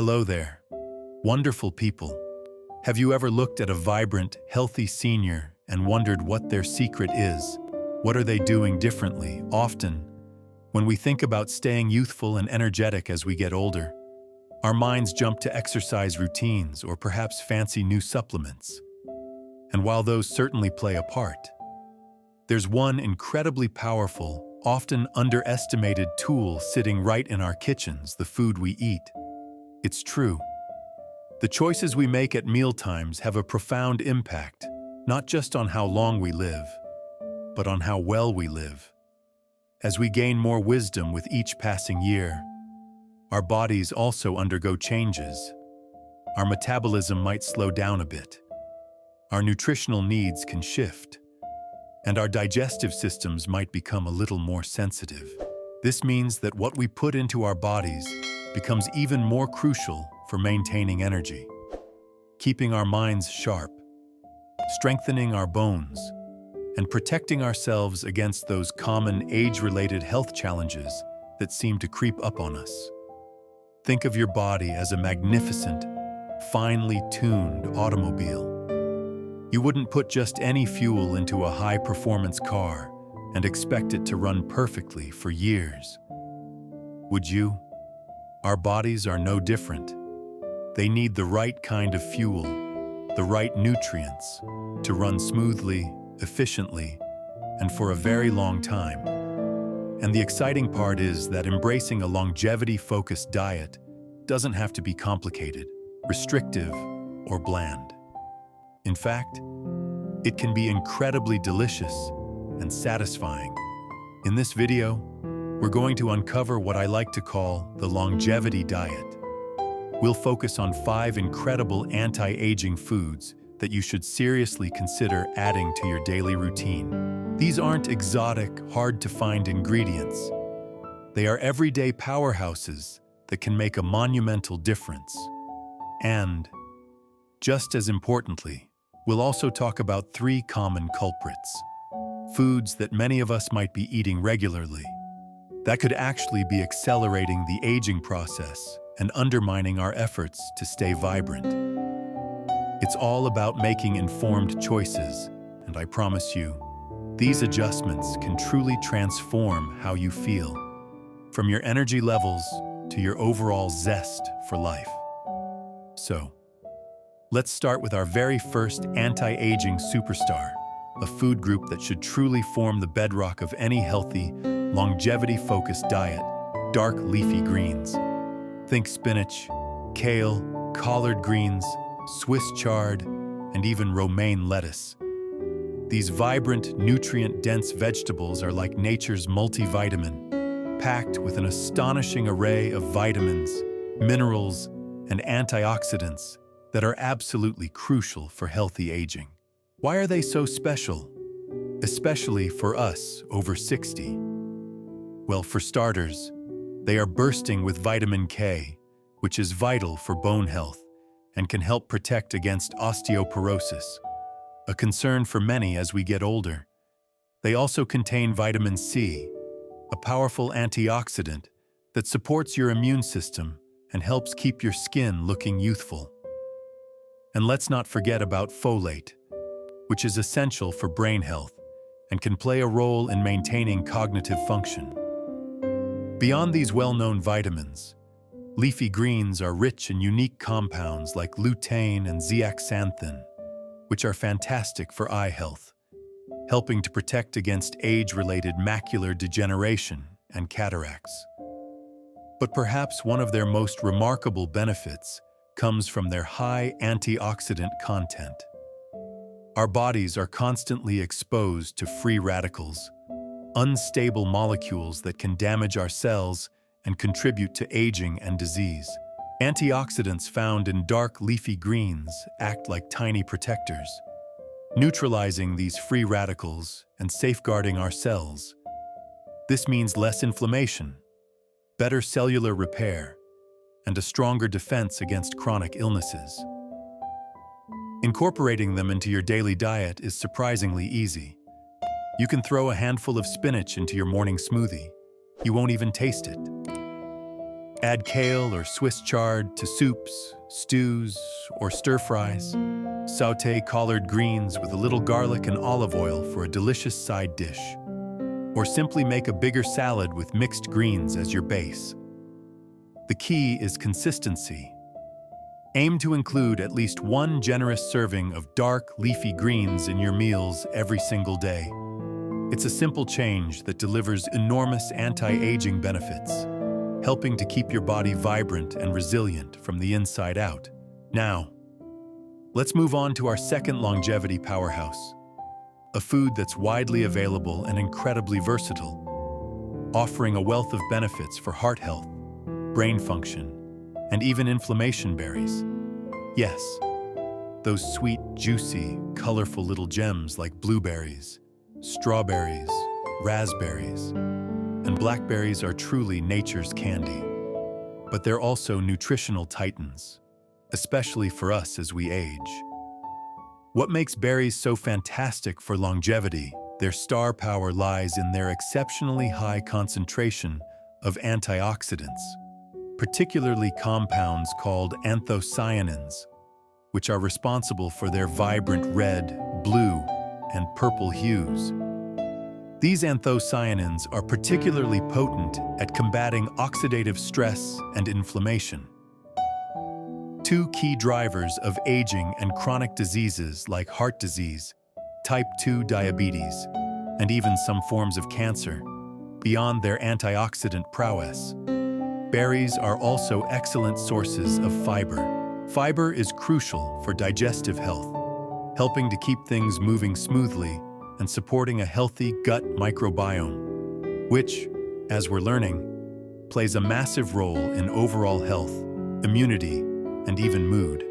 Hello there, wonderful people. Have you ever looked at a vibrant, healthy senior and wondered what their secret is? What are they doing differently? Often, when we think about staying youthful and energetic as we get older, our minds jump to exercise routines or perhaps fancy new supplements. And while those certainly play a part, there's one incredibly powerful, often underestimated tool sitting right in our kitchens: the food we eat. It's true. The choices we make at mealtimes have a profound impact, not just on how long we live, but on how well we live. As we gain more wisdom with each passing year, our bodies also undergo changes. Our metabolism might slow down a bit. Our nutritional needs can shift, and our digestive systems might become a little more sensitive. This means that what we put into our bodies becomes even more crucial for maintaining energy, keeping our minds sharp, strengthening our bones, and protecting ourselves against those common age-related health challenges that seem to creep up on us. Think of your body as a magnificent, finely tuned automobile. You wouldn't put just any fuel into a high-performance car and expect it to run perfectly for years. Would you? Our bodies are no different. They need the right kind of fuel, the right nutrients, to run smoothly, efficiently, and for a very long time. And the exciting part is that embracing a longevity-focused diet doesn't have to be complicated, restrictive, or bland. In fact, it can be incredibly delicious and satisfying. In this video, we're going to uncover what I like to call the longevity diet. We'll focus on 5 incredible anti-aging foods that you should seriously consider adding to your daily routine. These aren't exotic, hard-to-find ingredients. They are everyday powerhouses that can make a monumental difference. And, just as importantly, we'll also talk about 3 common culprits, foods that many of us might be eating regularly, that could actually be accelerating the aging process and undermining our efforts to stay vibrant. It's all about making informed choices, and I promise you, these adjustments can truly transform how you feel, from your energy levels to your overall zest for life. So, let's start with our very first anti-aging superstar, a food group that should truly form the bedrock of any healthy, longevity-focused diet: dark leafy greens. Think spinach, kale, collard greens, Swiss chard, and even romaine lettuce. These vibrant, nutrient-dense vegetables are like nature's multivitamin, packed with an astonishing array of vitamins, minerals, and antioxidants that are absolutely crucial for healthy aging. Why are they so special, especially for us over 60? Well, for starters, they are bursting with vitamin K, which is vital for bone health and can help protect against osteoporosis, a concern for many as we get older. They also contain vitamin C, a powerful antioxidant that supports your immune system and helps keep your skin looking youthful. And let's not forget about folate, which is essential for brain health and can play a role in maintaining cognitive function. Beyond these well-known vitamins, leafy greens are rich in unique compounds like lutein and zeaxanthin, which are fantastic for eye health, helping to protect against age-related macular degeneration and cataracts. But perhaps one of their most remarkable benefits comes from their high antioxidant content. Our bodies are constantly exposed to free radicals, unstable molecules that can damage our cells and contribute to aging and disease. Antioxidants found in dark leafy greens act like tiny protectors, neutralizing these free radicals and safeguarding our cells. This means less inflammation, better cellular repair, and a stronger defense against chronic illnesses. Incorporating them into your daily diet is surprisingly easy. You can throw a handful of spinach into your morning smoothie. You won't even taste it. Add kale or Swiss chard to soups, stews, or stir-fries. Sauté collard greens with a little garlic and olive oil for a delicious side dish. Or simply make a bigger salad with mixed greens as your base. The key is consistency. Aim to include at least one generous serving of dark, leafy greens in your meals every single day. It's a simple change that delivers enormous anti-aging benefits, helping to keep your body vibrant and resilient from the inside out. Now, let's move on to our second longevity powerhouse, a food that's widely available and incredibly versatile, offering a wealth of benefits for heart health, brain function, and even inflammation: berries. Yes, those sweet, juicy, colorful little gems like blueberries, strawberries, raspberries, and blackberries are truly nature's candy. But they're also nutritional titans, especially for us as we age. What makes berries so fantastic for longevity? Their star power lies in their exceptionally high concentration of antioxidants, particularly compounds called anthocyanins, which are responsible for their vibrant red, blue, and purple hues. These anthocyanins are particularly potent at combating oxidative stress and inflammation, two key drivers of aging and chronic diseases like heart disease, type 2 diabetes, and even some forms of cancer. Beyond their antioxidant prowess, berries are also excellent sources of fiber. Fiber is crucial for digestive health, helping to keep things moving smoothly and supporting a healthy gut microbiome, which, as we're learning, plays a massive role in overall health, immunity, and even mood.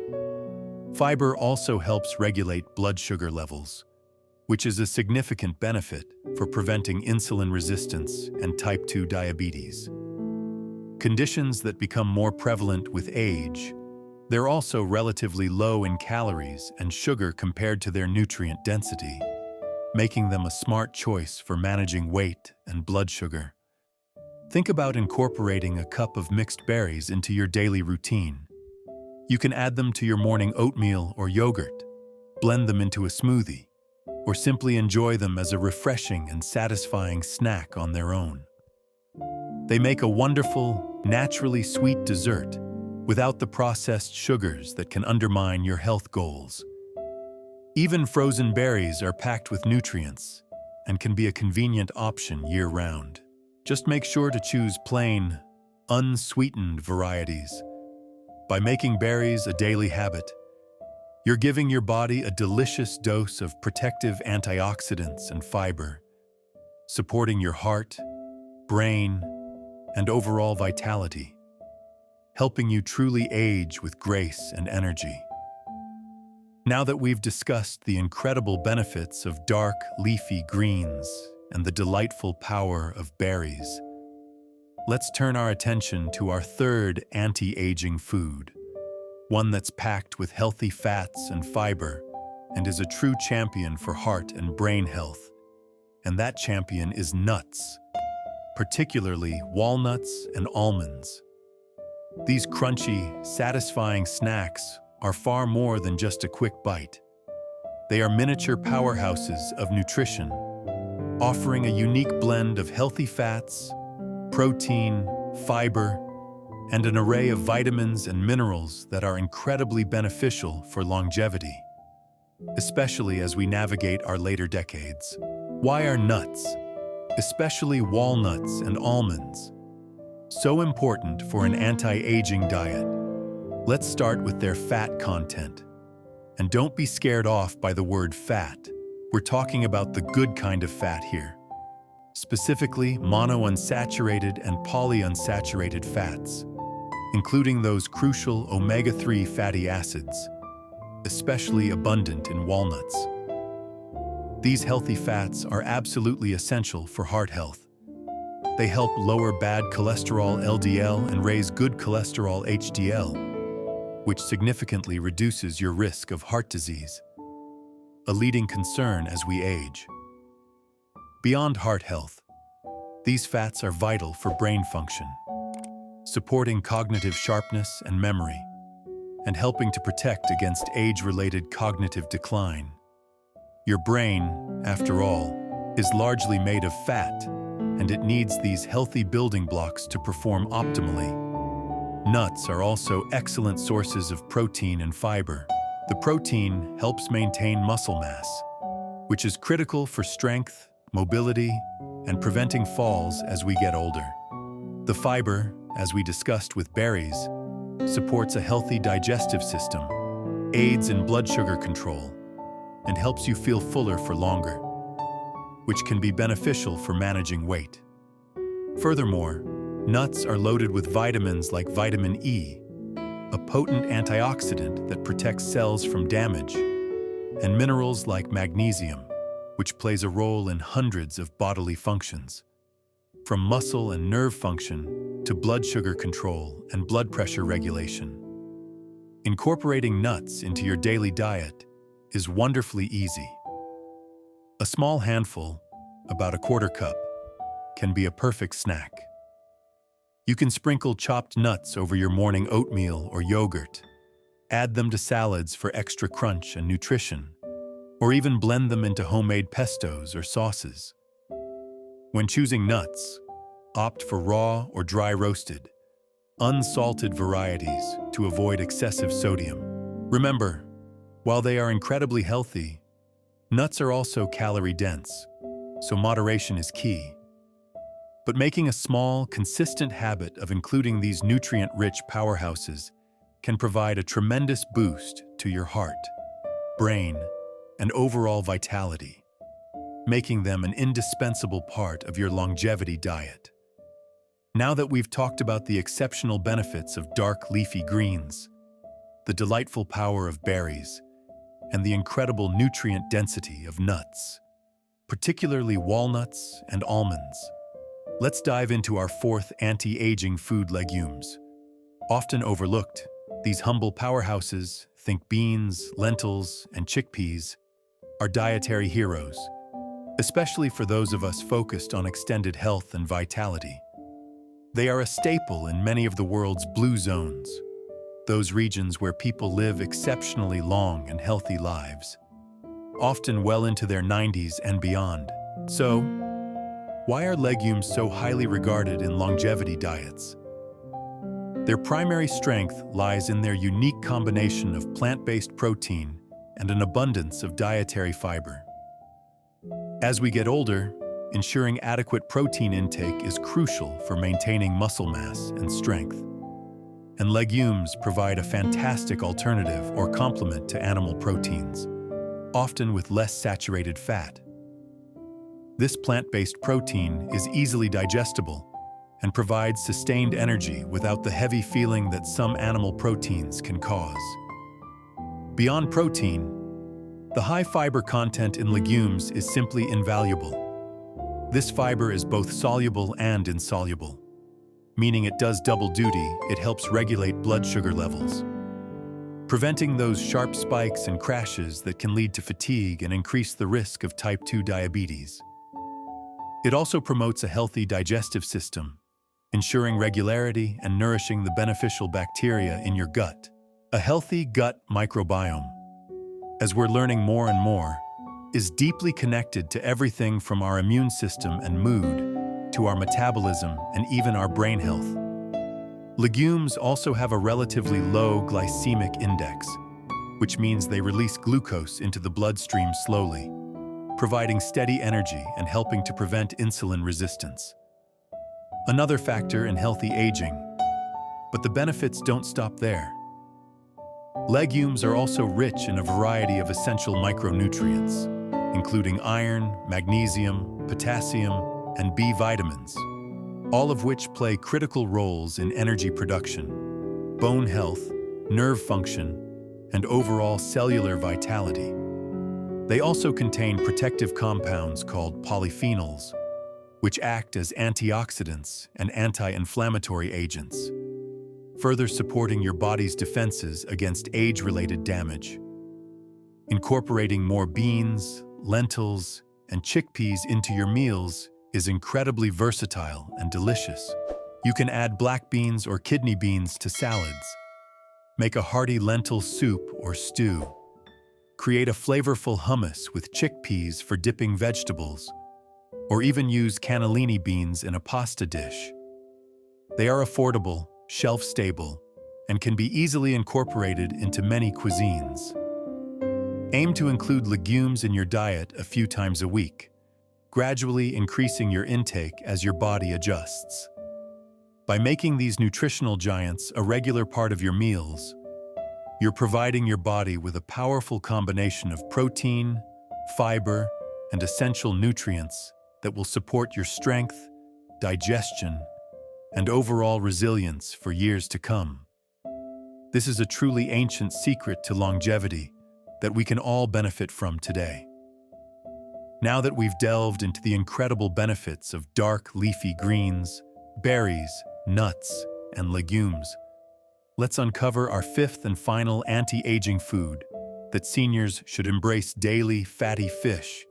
Fiber also helps regulate blood sugar levels, which is a significant benefit for preventing insulin resistance and type 2 diabetes. Conditions that become more prevalent with age, they're also relatively low in calories and sugar compared to their nutrient density, making them a smart choice for managing weight and blood sugar. Think about incorporating a cup of mixed berries into your daily routine. You can add them to your morning oatmeal or yogurt, blend them into a smoothie, or simply enjoy them as a refreshing and satisfying snack on their own. They make a wonderful, naturally sweet dessert without the processed sugars that can undermine your health goals. Even frozen berries are packed with nutrients and can be a convenient option year-round. Just make sure to choose plain, unsweetened varieties. By making berries a daily habit, you're giving your body a delicious dose of protective antioxidants and fiber, supporting your heart, brain, and overall vitality, helping you truly age with grace and energy. Now that we've discussed the incredible benefits of dark, leafy greens and the delightful power of berries, let's turn our attention to our third anti-aging food, one that's packed with healthy fats and fiber and is a true champion for heart and brain health. And that champion is nuts, particularly walnuts and almonds. These crunchy, satisfying snacks are far more than just a quick bite. They are miniature powerhouses of nutrition, offering a unique blend of healthy fats, protein, fiber, and an array of vitamins and minerals that are incredibly beneficial for longevity, especially as we navigate our later decades. Why are nuts, especially walnuts and almonds, so important for an anti-aging diet? Let's start with their fat content. And don't be scared off by the word fat. We're talking about the good kind of fat here, specifically monounsaturated and polyunsaturated fats, including those crucial omega-3 fatty acids, especially abundant in walnuts. These healthy fats are absolutely essential for heart health. They help lower bad cholesterol LDL and raise good cholesterol HDL, which significantly reduces your risk of heart disease, a leading concern as we age. Beyond heart health, these fats are vital for brain function. supporting cognitive sharpness and memory, and helping to protect against age-related cognitive decline. Your brain, after all, is largely made of fat, and it needs these healthy building blocks to perform optimally. Nuts are also excellent sources of protein and fiber. The protein helps maintain muscle mass, which is critical for strength, mobility, and preventing falls as we get older. The fiber, as we discussed with berries, supports a healthy digestive system, aids in blood sugar control, and helps you feel fuller for longer, which can be beneficial for managing weight. Furthermore, nuts are loaded with vitamins like vitamin E, a potent antioxidant that protects cells from damage, and minerals like magnesium, which plays a role in hundreds of bodily functions, from muscle and nerve function to blood sugar control and blood pressure regulation. Incorporating nuts into your daily diet is wonderfully easy. A small handful, about a quarter cup, can be a perfect snack. You can sprinkle chopped nuts over your morning oatmeal or yogurt, add them to salads for extra crunch and nutrition, or even blend them into homemade pestos or sauces. When choosing nuts, opt for raw or dry roasted, unsalted varieties to avoid excessive sodium. Remember, while they are incredibly healthy, nuts are also calorie-dense, so moderation is key. But making a small, consistent habit of including these nutrient-rich powerhouses can provide a tremendous boost to your heart, brain, and overall vitality, making them an indispensable part of your longevity diet. Now that we've talked about the exceptional benefits of dark leafy greens, the delightful power of berries, and the incredible nutrient density of nuts, particularly walnuts and almonds, let's dive into our fourth anti-aging food: legumes. Often overlooked, these humble powerhouses, think beans, lentils, and chickpeas, are dietary heroes, especially for those of us focused on extended health and vitality. They are a staple in many of the world's blue zones, those regions where people live exceptionally long and healthy lives, often well into their 90s and beyond. So, why are legumes so highly regarded in longevity diets? Their primary strength lies in their unique combination of plant-based protein and an abundance of dietary fiber. As we get older, ensuring adequate protein intake is crucial for maintaining muscle mass and strength. And legumes provide a fantastic alternative or complement to animal proteins, often with less saturated fat. This plant-based protein is easily digestible and provides sustained energy without the heavy feeling that some animal proteins can cause. Beyond protein, the high fiber content in legumes is simply invaluable. This fiber is both soluble and insoluble, meaning it does double duty. It helps regulate blood sugar levels, preventing those sharp spikes and crashes that can lead to fatigue and increase the risk of type 2 diabetes. It also promotes a healthy digestive system, ensuring regularity and nourishing the beneficial bacteria in your gut. A healthy gut microbiome, as we're learning more and more, is deeply connected to everything from our immune system and mood to our metabolism and even our brain health. Legumes also have a relatively low glycemic index, which means they release glucose into the bloodstream slowly, providing steady energy and helping to prevent insulin resistance. Another factor in healthy aging, but the benefits don't stop there. Legumes are also rich in a variety of essential micronutrients, including iron, magnesium, potassium, and B vitamins, all of which play critical roles in energy production, bone health, nerve function, and overall cellular vitality. They also contain protective compounds called polyphenols, which act as antioxidants and anti-inflammatory agents, further supporting your body's defenses against age-related damage. Incorporating more beans, lentils, and chickpeas into your meals is incredibly versatile and delicious. You can add black beans or kidney beans to salads. Make a hearty lentil soup or stew. Create a flavorful hummus with chickpeas for dipping vegetables, or even use cannellini beans in a pasta dish. They are affordable, shelf-stable, and can be easily incorporated into many cuisines. Aim to include legumes in your diet a few times a week, gradually increasing your intake as your body adjusts. By making these nutritional giants a regular part of your meals, you're providing your body with a powerful combination of protein, fiber, and essential nutrients that will support your strength, digestion, and overall resilience for years to come. This is a truly ancient secret to longevity that we can all benefit from today. Now that we've delved into the incredible benefits of dark leafy greens, berries, nuts, and legumes, let's uncover our fifth and final anti-aging food that seniors should embrace daily: fatty fish.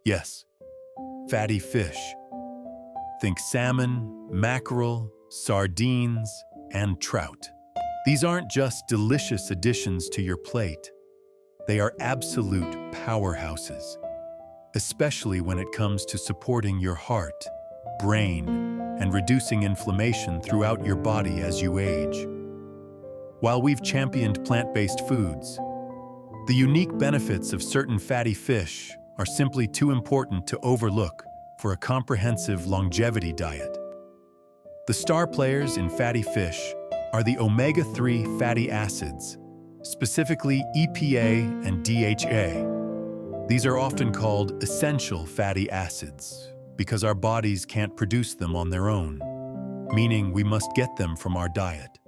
Yes, fatty fish. Think salmon, mackerel, sardines, and trout. These aren't just delicious additions to your plate. They are absolute powerhouses, especially when it comes to supporting your heart, brain, and reducing inflammation throughout your body as you age. While we've championed plant-based foods, the unique benefits of certain fatty fish are simply too important to overlook for a comprehensive longevity diet. The star players in fatty fish are the omega-3 fatty acids, specifically EPA and DHA. These are often called essential fatty acids because our bodies can't produce them on their own, meaning we must get them from our diet.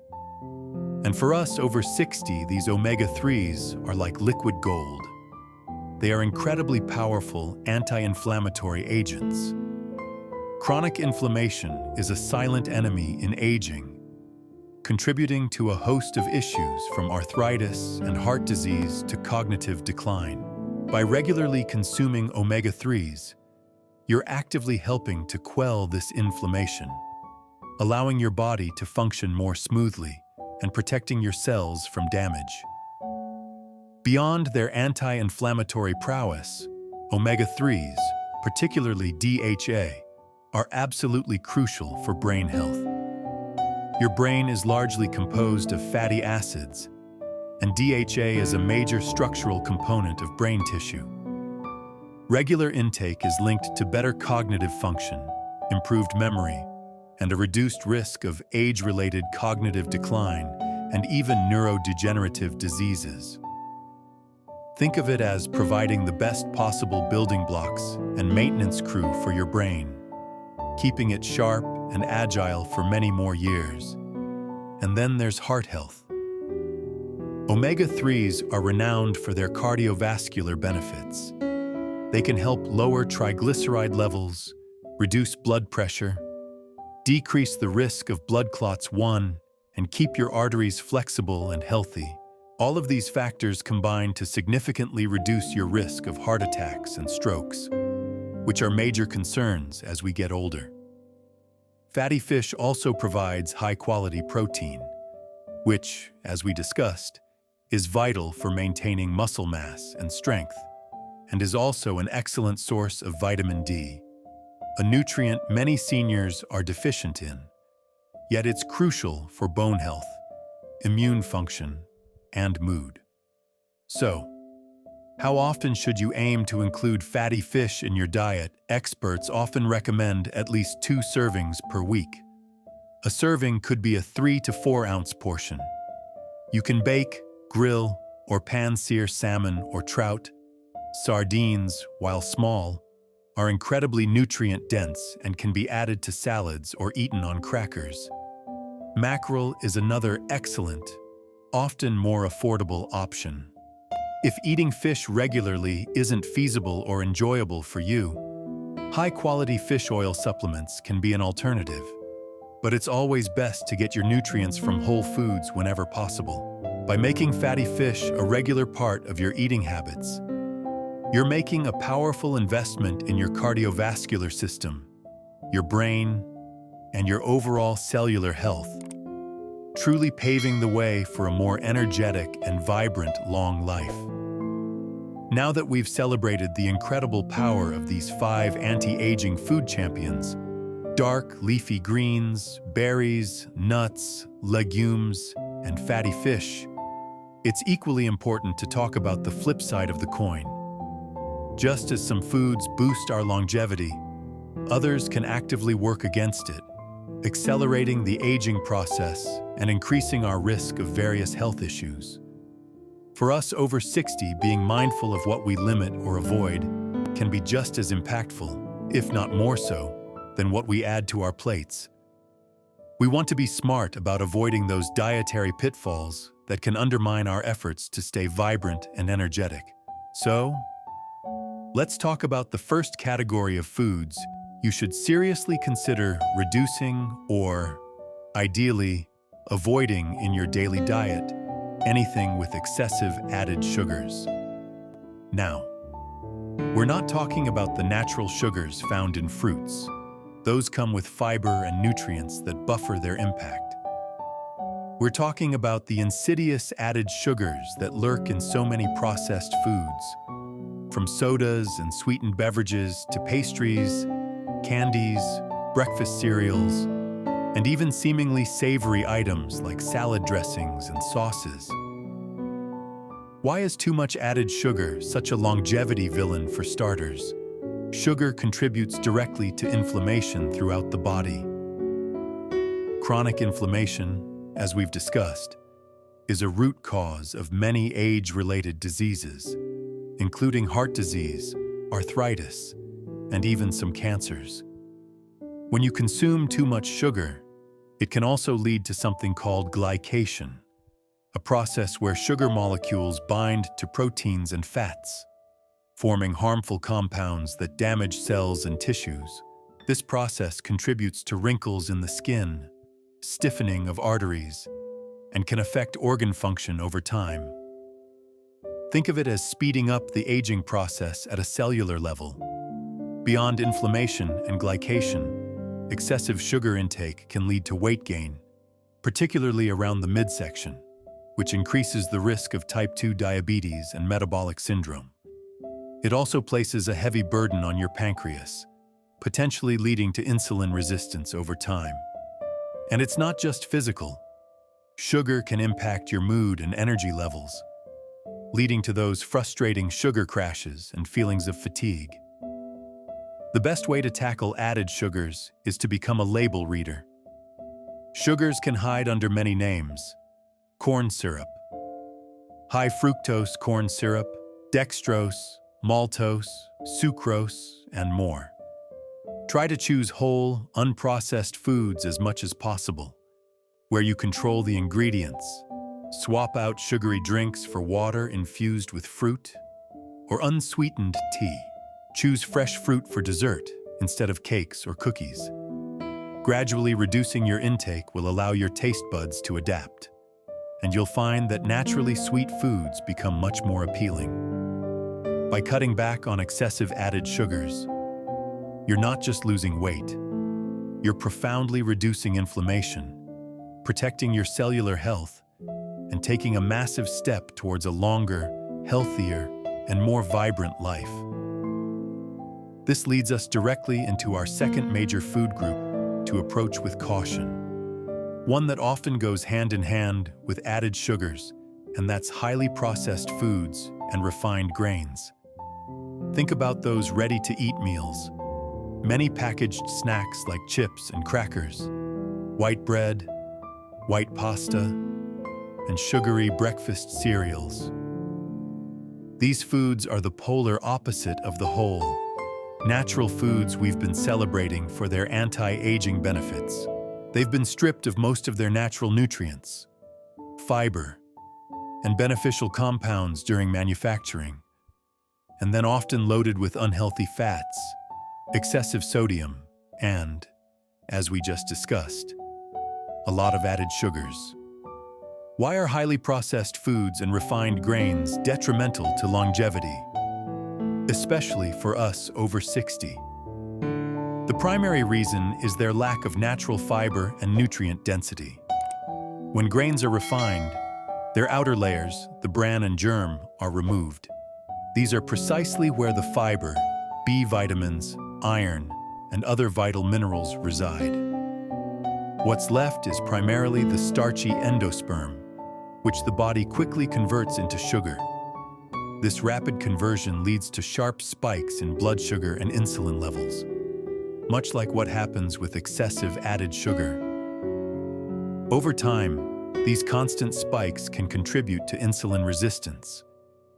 And for us over 60, these omega-3s are like liquid gold. They are incredibly powerful anti-inflammatory agents. Chronic inflammation is a silent enemy in aging, contributing to a host of issues from arthritis and heart disease to cognitive decline. By regularly consuming omega-3s, you're actively helping to quell this inflammation, allowing your body to function more smoothly and protecting your cells from damage. Beyond their anti-inflammatory prowess, omega-3s, particularly DHA, are absolutely crucial for brain health. Your brain is largely composed of fatty acids, and DHA is a major structural component of brain tissue. Regular intake is linked to better cognitive function, improved memory, and a reduced risk of age-related cognitive decline and even neurodegenerative diseases. Think of it as providing the best possible building blocks and maintenance crew for your brain, keeping it sharp and agile for many more years. And then there's heart health. Omega-3s are renowned for their cardiovascular benefits. They can help lower triglyceride levels, reduce blood pressure, decrease the risk of blood clots, and keep your arteries flexible and healthy. All of these factors combine to significantly reduce your risk of heart attacks and strokes, which are major concerns as we get older. Fatty fish also provides high-quality protein, which, as we discussed, is vital for maintaining muscle mass and strength, and is also an excellent source of vitamin D, a nutrient many seniors are deficient in. Yet it's crucial for bone health, immune function, and mood. So, how often should you aim to include fatty fish in your diet? Experts often recommend at least 2 servings per week. A serving could be a 3 to 4 ounce portion. You can bake, grill, or pan-sear salmon or trout. Sardines, while small, are incredibly nutrient-dense and can be added to salads or eaten on crackers. Mackerel is another excellent, often more affordable option. If eating fish regularly isn't feasible or enjoyable for you, high-quality fish oil supplements can be an alternative. But it's always best to get your nutrients from whole foods whenever possible. By making fatty fish a regular part of your eating habits, you're making a powerful investment in your cardiovascular system, your brain, and your overall cellular health, truly paving the way for a more energetic and vibrant long life. Now that we've celebrated the incredible power of these 5 anti-aging food champions, dark leafy greens, berries, nuts, legumes, and fatty fish, it's equally important to talk about the flip side of the coin. Just as some foods boost our longevity, others can actively work against it, accelerating the aging process and increasing our risk of various health issues. For us over 60, being mindful of what we limit or avoid can be just as impactful, if not more so, than what we add to our plates. We want to be smart about avoiding those dietary pitfalls that can undermine our efforts to stay vibrant and energetic. So, let's talk about the first category of foods you should seriously consider reducing or, ideally, avoiding in your daily diet: anything with excessive added sugars. Now, we're not talking about the natural sugars found in fruits. Those come with fiber and nutrients that buffer their impact. We're talking about the insidious added sugars that lurk in so many processed foods, from sodas and sweetened beverages to pastries, candies, breakfast cereals, and even seemingly savory items like salad dressings and sauces. Why is too much added sugar such a longevity villain for starters? Sugar contributes directly to inflammation throughout the body. Chronic inflammation, as we've discussed, is a root cause of many age-related diseases, including heart disease, arthritis, and even some cancers. When you consume too much sugar, it can also lead to something called glycation, a process where sugar molecules bind to proteins and fats, forming harmful compounds that damage cells and tissues. This process contributes to wrinkles in the skin, stiffening of arteries, and can affect organ function over time. Think of it as speeding up the aging process at a cellular level. Beyond inflammation and glycation, excessive sugar intake can lead to weight gain, particularly around the midsection, which increases the risk of type 2 diabetes and metabolic syndrome. It also places a heavy burden on your pancreas, potentially leading to insulin resistance over time. And it's not just physical. Sugar can impact your mood and energy levels, leading to those frustrating sugar crashes and feelings of fatigue. The best way to tackle added sugars is to become a label reader. Sugars can hide under many names: corn syrup, high fructose corn syrup, dextrose, maltose, sucrose, and more. Try to choose whole, unprocessed foods as much as possible, where you control the ingredients. Swap out sugary drinks for water infused with fruit or unsweetened tea. Choose fresh fruit for dessert instead of cakes or cookies. Gradually reducing your intake will allow your taste buds to adapt, and you'll find that naturally sweet foods become much more appealing. By cutting back on excessive added sugars, you're not just losing weight, you're profoundly reducing inflammation, protecting your cellular health, and taking a massive step towards a longer, healthier, and more vibrant life. This leads us directly into our second major food group to approach with caution, one that often goes hand in hand with added sugars, and that's highly processed foods and refined grains. Think about those ready-to-eat meals. Many packaged snacks like chips and crackers, white bread, white pasta, and sugary breakfast cereals. These foods are the polar opposite of the whole, natural foods we've been celebrating for their anti-aging benefits. They've been stripped of most of their natural nutrients, fiber, and beneficial compounds during manufacturing, and then often loaded with unhealthy fats, excessive sodium, and, as we just discussed, a lot of added sugars. Why are highly processed foods and refined grains detrimental to longevity, especially for us over 60? The primary reason is their lack of natural fiber and nutrient density. When grains are refined, their outer layers, the bran and germ, are removed. These are precisely where the fiber, B vitamins, iron, and other vital minerals reside. What's left is primarily the starchy endosperm, which the body quickly converts into sugar. This rapid conversion leads to sharp spikes in blood sugar and insulin levels, much like what happens with excessive added sugar. Over time, these constant spikes can contribute to insulin resistance,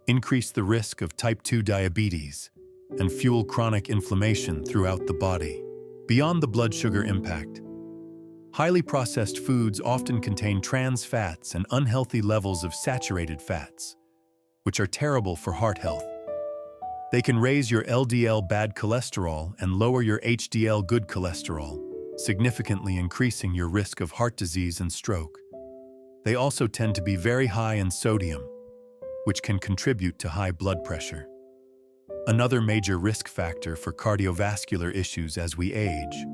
increase the risk of type 2 diabetes, and fuel chronic inflammation throughout the body. Beyond the blood sugar impact, highly processed foods often contain trans fats and unhealthy levels of saturated fats, which are terrible for heart health. They can raise your LDL bad cholesterol and lower your HDL good cholesterol, significantly increasing your risk of heart disease and stroke. They also tend to be very high in sodium, which can contribute to high blood pressure. Another major risk factor for cardiovascular issues as we age.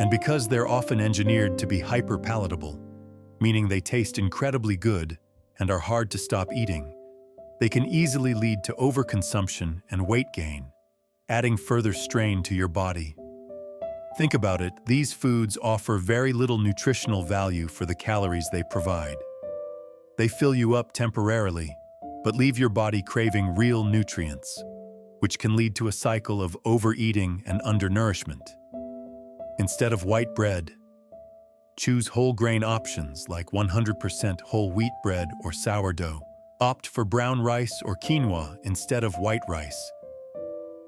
And because they're often engineered to be hyperpalatable, meaning they taste incredibly good and are hard to stop eating, they can easily lead to overconsumption and weight gain, adding further strain to your body. Think about it, these foods offer very little nutritional value for the calories they provide. They fill you up temporarily, but leave your body craving real nutrients, which can lead to a cycle of overeating and undernourishment. Instead of white bread, choose whole grain options like 100% whole wheat bread or sourdough. Opt for brown rice or quinoa instead of white rice.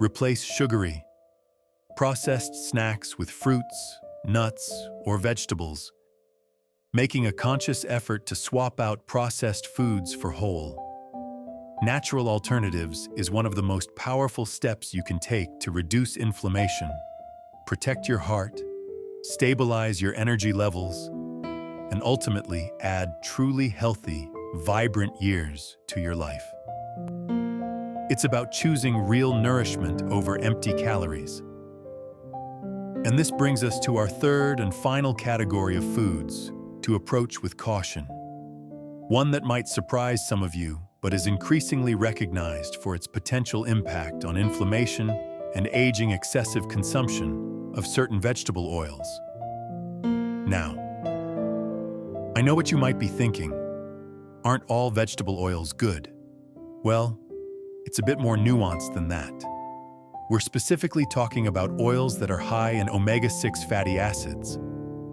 Replace sugary, processed snacks with fruits, nuts, or vegetables, making a conscious effort to swap out processed foods for whole, natural alternatives is one of the most powerful steps you can take to reduce inflammation, protect your heart, stabilize your energy levels, and ultimately add truly healthy, vibrant years to your life. It's about choosing real nourishment over empty calories. And this brings us to our third and final category of foods to approach with caution. One that might surprise some of you, but is increasingly recognized for its potential impact on inflammation and aging. Excessive consumption of certain vegetable oils. Now, I know what you might be thinking. Aren't all vegetable oils good? Well, it's a bit more nuanced than that. We're specifically talking about oils that are high in omega-6 fatty acids,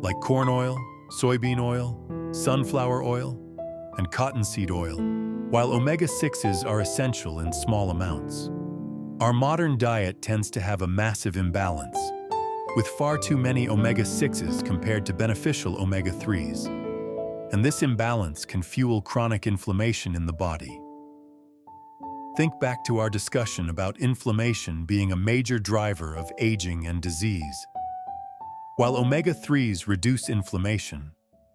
like corn oil, soybean oil, sunflower oil, and cottonseed oil, while omega-6s are essential in small amounts. Our modern diet tends to have a massive imbalance, with far too many omega-6s compared to beneficial omega-3s. And this imbalance can fuel chronic inflammation in the body. Think back to our discussion about inflammation being a major driver of aging and disease. While omega-3s reduce inflammation,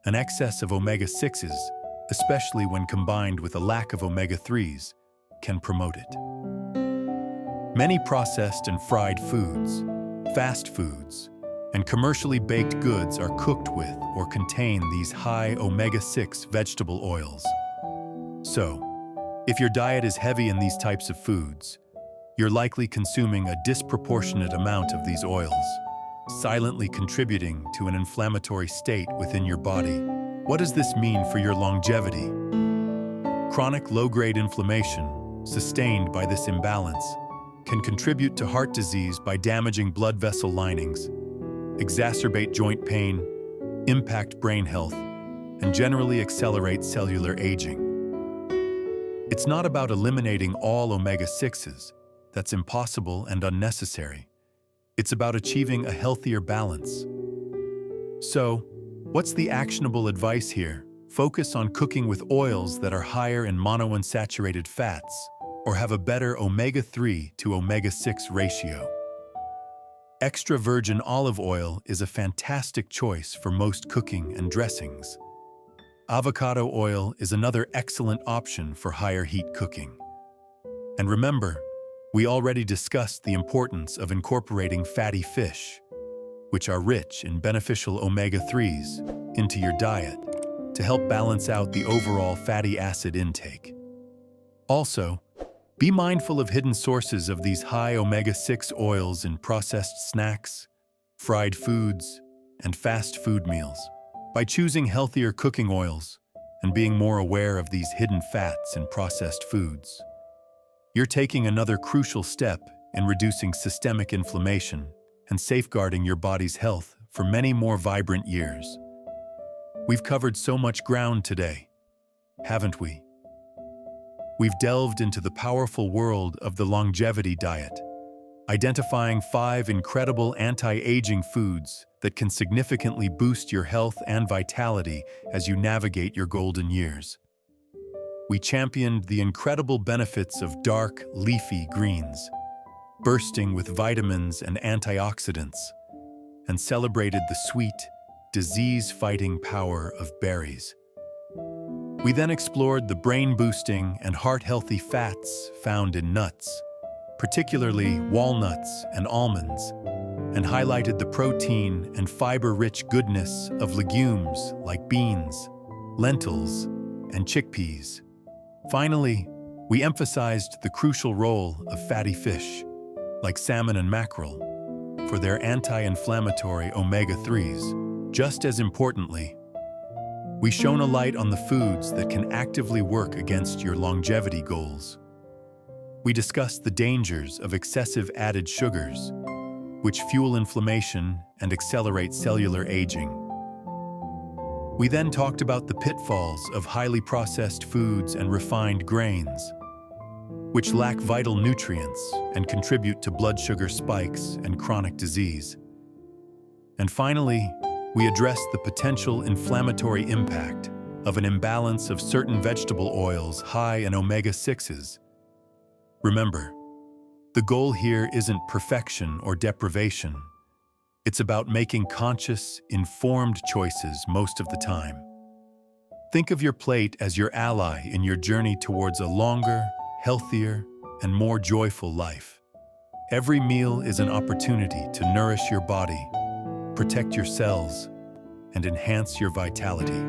an excess of omega-6s, especially when combined with a lack of omega-3s, can promote it. Many processed and fried foods, fast foods, and commercially baked goods are cooked with or contain these high omega-6 vegetable oils. So, if your diet is heavy in these types of foods, you're likely consuming a disproportionate amount of these oils, silently contributing to an inflammatory state within your body. What does this mean for your longevity? Chronic low-grade inflammation, sustained by this imbalance, can contribute to heart disease by damaging blood vessel linings, exacerbate joint pain, impact brain health, and generally accelerate cellular aging. It's not about eliminating all omega-6s. That's impossible and unnecessary. It's about achieving a healthier balance. So, what's the actionable advice here? Focus on cooking with oils that are higher in monounsaturated fats or have a better omega-3 to omega-6 ratio. Extra virgin olive oil is a fantastic choice for most cooking and dressings. Avocado oil is another excellent option for higher heat cooking. And remember, we already discussed the importance of incorporating fatty fish, which are rich in beneficial omega-3s, into your diet to help balance out the overall fatty acid intake. Also, be mindful of hidden sources of these high omega-6 oils in processed snacks, fried foods, and fast food meals. By choosing healthier cooking oils and being more aware of these hidden fats in processed foods, you're taking another crucial step in reducing systemic inflammation and safeguarding your body's health for many more vibrant years. We've covered so much ground today, haven't we? We've delved into the powerful world of the longevity diet, identifying 5 incredible anti-aging foods that can significantly boost your health and vitality as you navigate your golden years. We championed the incredible benefits of dark, leafy greens, bursting with vitamins and antioxidants, and celebrated the sweet, disease-fighting power of berries. We then explored the brain-boosting and heart-healthy fats found in nuts, particularly walnuts and almonds, and highlighted the protein and fiber-rich goodness of legumes like beans, lentils, and chickpeas. Finally, we emphasized the crucial role of fatty fish, like salmon and mackerel, for their anti-inflammatory omega-3s. Just as importantly, we shone a light on the foods that can actively work against your longevity goals. We discussed the dangers of excessive added sugars, which fuel inflammation and accelerate cellular aging. We then talked about the pitfalls of highly processed foods and refined grains, which lack vital nutrients and contribute to blood sugar spikes and chronic disease. And finally, we addressed the potential inflammatory impact of an imbalance of certain vegetable oils high in omega-6s. Remember, the goal here isn't perfection or deprivation. It's about making conscious, informed choices most of the time. Think of your plate as your ally in your journey towards a longer, healthier, and more joyful life. Every meal is an opportunity to nourish your body, protect your cells, and enhance your vitality.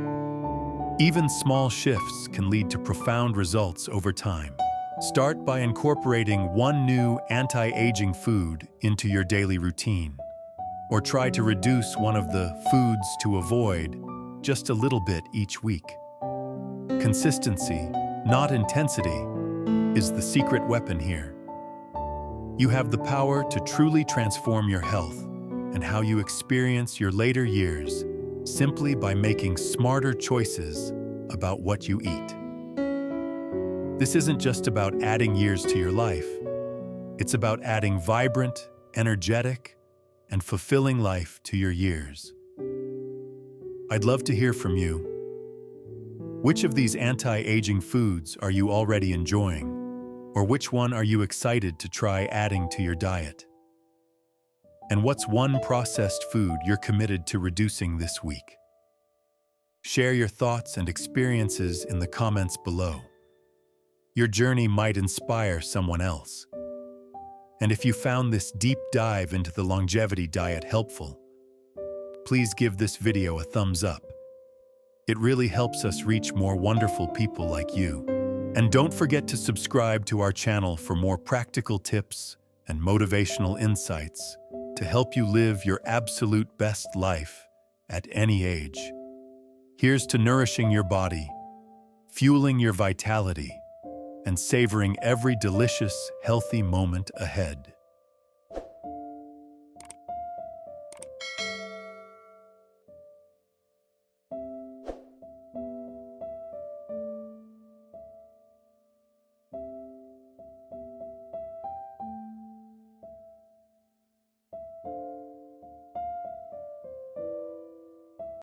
Even small shifts can lead to profound results over time. Start by incorporating one new anti-aging food into your daily routine, or try to reduce one of the foods to avoid just a little bit each week. Consistency, not intensity, is the secret weapon here. You have the power to truly transform your health and how you experience your later years simply by making smarter choices about what you eat. This isn't just about adding years to your life. It's about adding vibrant, energetic, and fulfilling life to your years. I'd love to hear from you. Which of these anti-aging foods are you already enjoying? Or which one are you excited to try adding to your diet? And what's one processed food you're committed to reducing this week? Share your thoughts and experiences in the comments below. Your journey might inspire someone else. And if you found this deep dive into the longevity diet helpful, please give this video a thumbs up. It really helps us reach more wonderful people like you. And don't forget to subscribe to our channel for more practical tips and motivational insights to help you live your absolute best life at any age. Here's to nourishing your body, fueling your vitality, and savoring every delicious, healthy moment ahead.